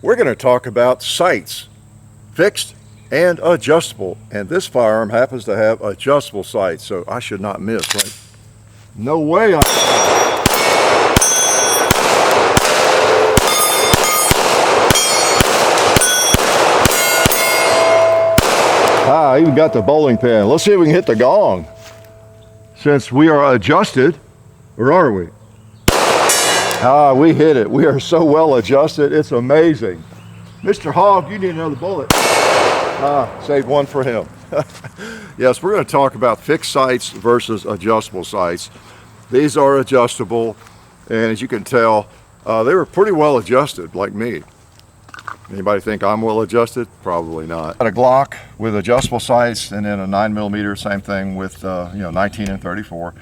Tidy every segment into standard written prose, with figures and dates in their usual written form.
We're going to talk about sights, fixed and adjustable, and this firearm happens to have adjustable sights, so I should not miss, right? No way I even got the bowling pin. Let's see if we can hit the gong. Since we are adjusted, or are we? We hit it. We are so well adjusted, it's amazing. Mr. Hogg, you need another bullet. Saved one for him. Yes, we're going to talk about fixed sights versus adjustable sights. These are adjustable, and as you can tell, they were pretty well adjusted, like me. Anybody think I'm well adjusted? Probably not. Got a Glock with adjustable sights, and then a 9mm, same thing with 19 and 34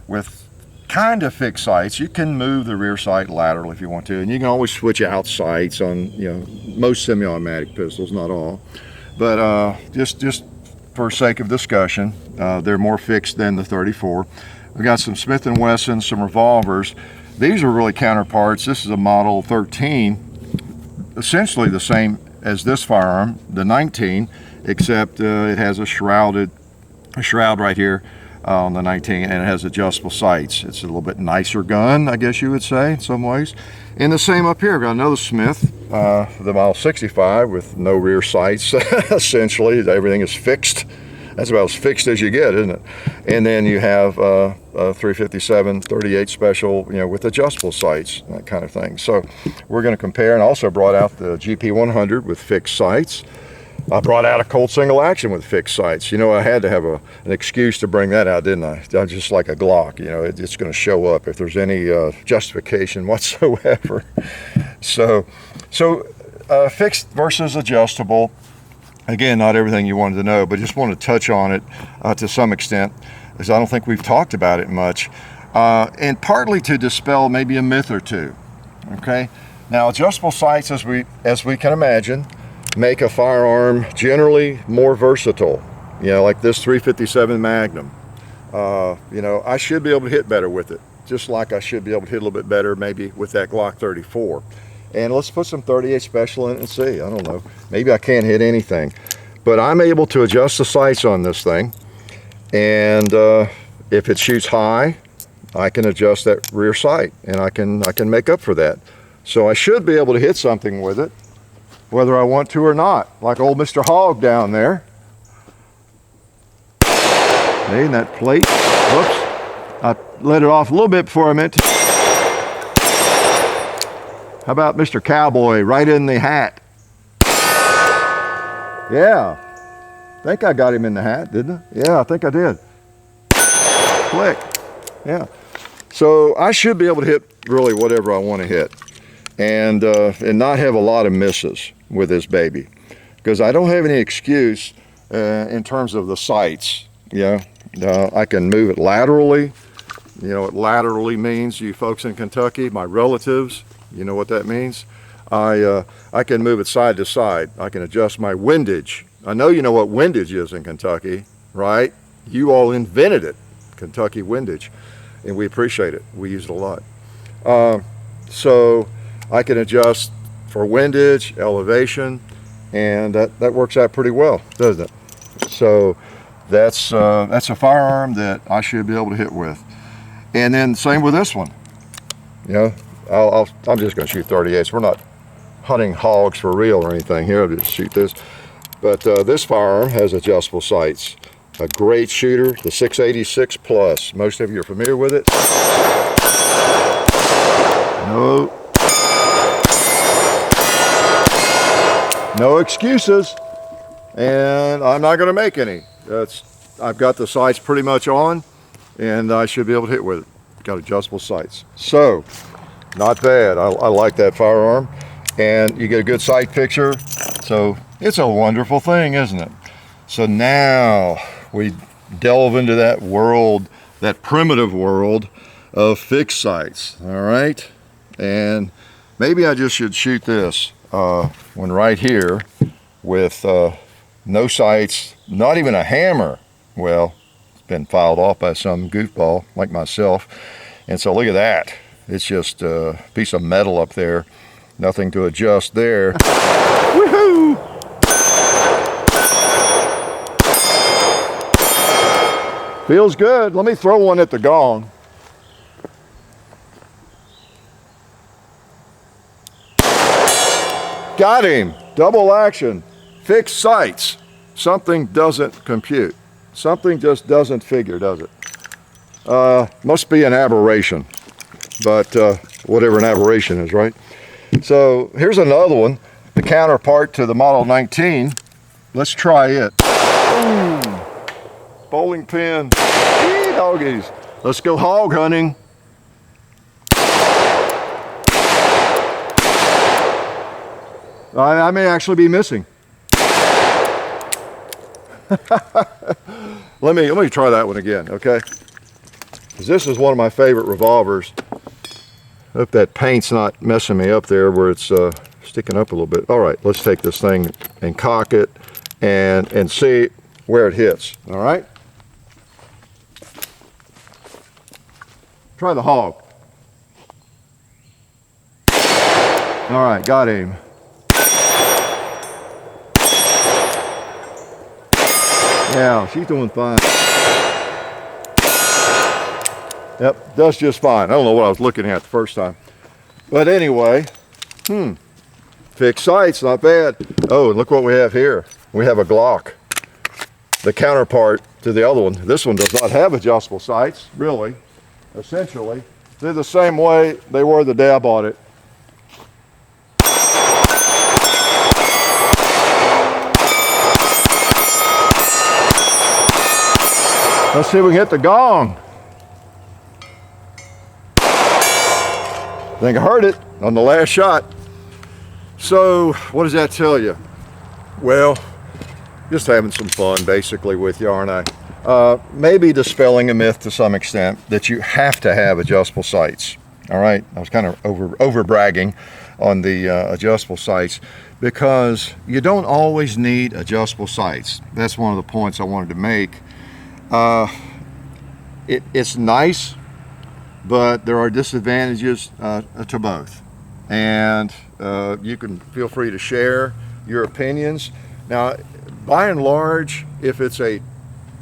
with kind of fixed sights. You can move the rear sight lateral if you want to, and you can always switch out sights on most semi-automatic pistols, not all, but just for sake of discussion, they're more fixed than the 34. We got some Smith & Wesson, some revolvers. These are really counterparts. This is a model 13, essentially the same as this firearm, the 19, except it has a shroud right here on the 19, and it has adjustable sights. It's a little bit nicer gun, I guess you would say, in some ways. And the same up here. I've got another Smith, the model 65 with no rear sights. Essentially, everything is fixed. That's about as fixed as you get, isn't it? And then you have a 357 38 special, with adjustable sights, that kind of thing. So we're going to compare, and also brought out the GP100 with fixed sights. I brought out a Colt single action with fixed sights. I had to have an excuse to bring that out, didn't I? Just like a Glock, it's going to show up if there's any justification whatsoever. So fixed versus adjustable. Again, not everything you wanted to know, but just want to touch on it to some extent, as I don't think we've talked about it much, and partly to dispel maybe a myth or two. Okay, now adjustable sights, as we can imagine, make a firearm generally more versatile. Like this 357 Magnum. I should be able to hit better with it, just like I should be able to hit a little bit better maybe with that Glock 34. And let's put some 38 special in it and see. I don't know, maybe I can't hit anything, but I'm able to adjust the sights on this thing, and if it shoots high, I can adjust that rear sight, and I can make up for that. So I should be able to hit something with it, whether I want to or not, like old Mr. Hogg down there. See, that plate, whoops, I let it off a little bit before I meant to. How about Mr. Cowboy right in the hat? Yeah, I think I got him in the hat, didn't I? Yeah, I think I did. Click, yeah. So I should be able to hit really whatever I want to hit, and not have a lot of misses with this baby, because I don't have any excuse in terms of the sights. I can move it laterally. What laterally means, you folks in Kentucky, my relatives, you know what that means. I can move it side to side. I can adjust my windage. I know you know what windage is in Kentucky, right? You all invented it, Kentucky windage, and we appreciate it. We use it a lot. So I can adjust for windage, elevation, and that works out pretty well, doesn't it? So that's a firearm that I should be able to hit with. And then same with this one. I'm just going to shoot 38s. We're not hunting hogs for real or anything here. I'll just shoot this. But this firearm has adjustable sights. A great shooter, the 686 Plus. Most of you are familiar with it. No excuses, and I'm not going to make any. I've got the sights pretty much on, and I should be able to hit with it. Got adjustable sights, so not bad. I like that firearm, and you get a good sight picture, so it's a wonderful thing, isn't it? So now we delve into that world, that primitive world of fixed sights. All right, and maybe I just should shoot this one right here with no sights, not even a hammer. Well, it's been filed off by some goofball like myself, and so look at that. It's just a piece of metal up there Nothing to adjust there. Woohoo! Feels good. Let me throw one at the gong. Got him. Double action. Fixed sights. Something doesn't compute. Something just doesn't figure, does it? Must be an aberration. But whatever an aberration is, right? So here's another one, the counterpart to the Model 19. Let's try it. Boom. Bowling pin. Yee, doggies. Let's go hog hunting. I may actually be missing. let me try that one again, okay? Because this is one of my favorite revolvers. Hope that paint's not messing me up there where it's sticking up a little bit. All right, let's take this thing and cock it and see where it hits. All right. Try the hog. All right, got him. Yeah, she's doing fine. Yep, does just fine. I don't know what I was looking at the first time. But anyway, fixed sights, not bad. Oh, and look what we have here. We have a Glock, the counterpart to the other one. This one does not have adjustable sights, really, essentially. They're the same way they were the day I bought it. Let's see if we can hit the gong. I think I heard it on the last shot. So what does that tell you? Well, just having some fun basically with you, aren't I? Maybe dispelling a myth to some extent that you have to have adjustable sights. All right, I was kind of over bragging on the adjustable sights because you don't always need adjustable sights. That's one of the points I wanted to make. It's nice, but there are disadvantages to both, and you can feel free to share your opinions. Now, by and large, if it's a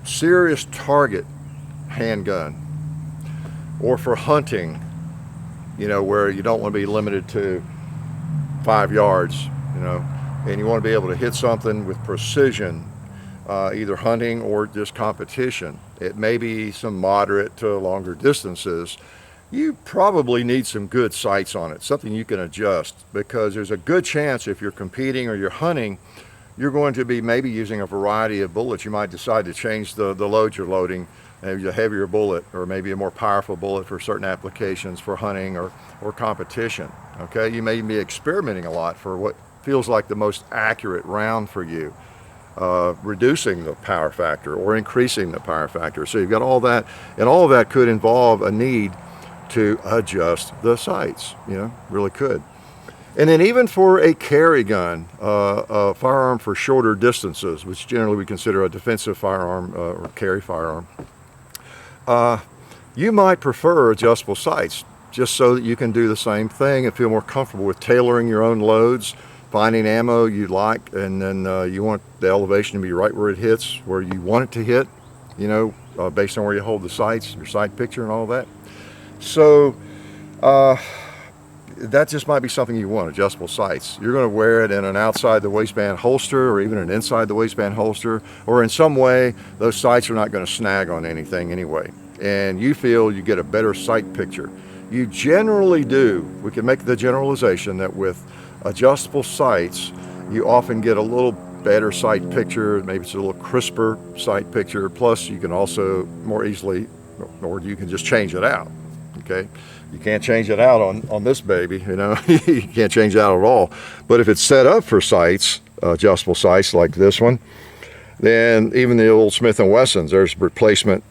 serious target handgun or for hunting, you know, where you don't want to be limited to 5 yards, you know, and you want to be able to hit something with precision, either hunting or just competition, it may be some moderate to longer distances, you probably need some good sights on it, something you can adjust, because there's a good chance if you're competing or you're hunting, you're going to be maybe using a variety of bullets. You might decide to change the load you're loading, maybe a heavier bullet or maybe a more powerful bullet for certain applications for hunting or competition. Okay, you may be experimenting a lot for what feels like the most accurate round for you, reducing the power factor or increasing the power factor. So you've got all that, and all of that could involve a need to adjust the sights, you know, really could. And then even for a carry gun, a firearm for shorter distances, which generally we consider a defensive firearm or carry firearm, you might prefer adjustable sights just so that you can do the same thing and feel more comfortable with tailoring your own loads, finding ammo you like, and then you want the elevation to be right where it hits, where you want it to hit, you know, based on where you hold the sights, your sight picture and all that. So that just might be something you want, adjustable sights. You're going to wear it in an outside the waistband holster or even an inside the waistband holster, or in some way those sights are not going to snag on anything anyway, and you feel you get a better sight picture. You generally do. We can make the generalization that with adjustable sights you often get a little better sight picture, maybe it's a little crisper sight picture, plus you can also more easily, or you can just change it out. Okay, you can't change it out on this baby, you know. You can't change it out at all. But if it's set up for sights, adjustable sights like this one, then even the old Smith & Wessons, there's replacement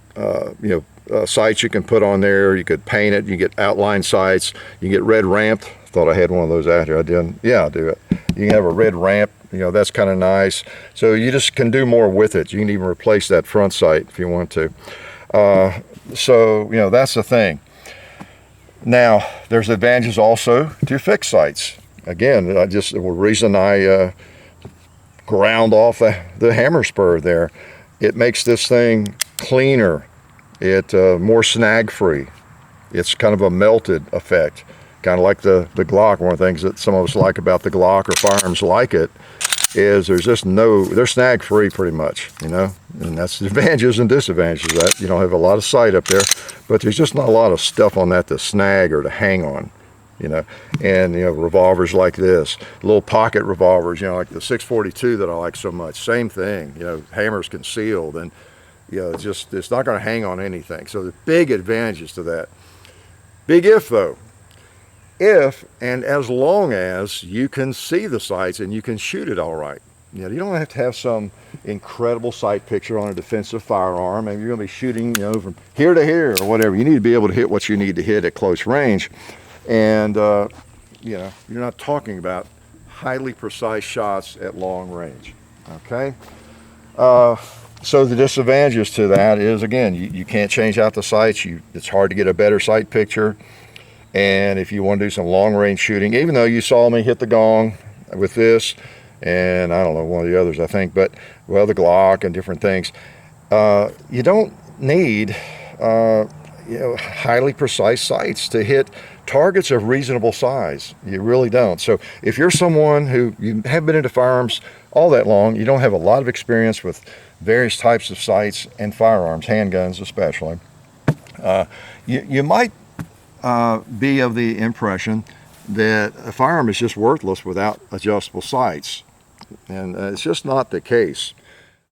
sights you can put on there. You could paint it, you get outline sights, you get red ramped. Thought I had one of those out here. I didn't. Yeah, I do it. You can have a red ramp, you know, that's kind of nice. So you just can do more with it. You can even replace that front sight if you want to. So, you know, that's the thing. Now, there's advantages also to fixed sights. again, the reason I ground off the hammer spur there, it makes this thing cleaner, more snag free. It's kind of a melted effect, kind of like the Glock. One of the things that some of us like about the Glock, or firearms like it, is they're snag free pretty much, you know, and that's the advantages and disadvantages of that. You don't have a lot of sight up there, but there's just not a lot of stuff on that to snag or to hang on, you know. And, you know, revolvers like this, little pocket revolvers, you know, like the 642 that I like so much, same thing, you know, hammer's concealed, and, you know, it's not going to hang on anything. So the big advantages to that. Big if though. If and as long as you can see the sights and you can shoot it all right. You know, you don't have to have some incredible sight picture on a defensive firearm. Maybe you're going to be shooting, you know, from here to here or whatever. You need to be able to hit what you need to hit at close range. And, you know, you're not talking about highly precise shots at long range. Okay? So the disadvantages to that is, again, you can't change out the sights. It's hard to get a better sight picture. And if you want to do some long range shooting, even though you saw me hit the gong with this, and I don't know, one of the others I think, but, well, the Glock and different things, you don't need you know, highly precise sights to hit targets of reasonable size. You really don't. So if you're someone who you haven't been into firearms all that long, you don't have a lot of experience with various types of sights and firearms, handguns especially, you might be of the impression that a firearm is just worthless without adjustable sights. And it's just not the case.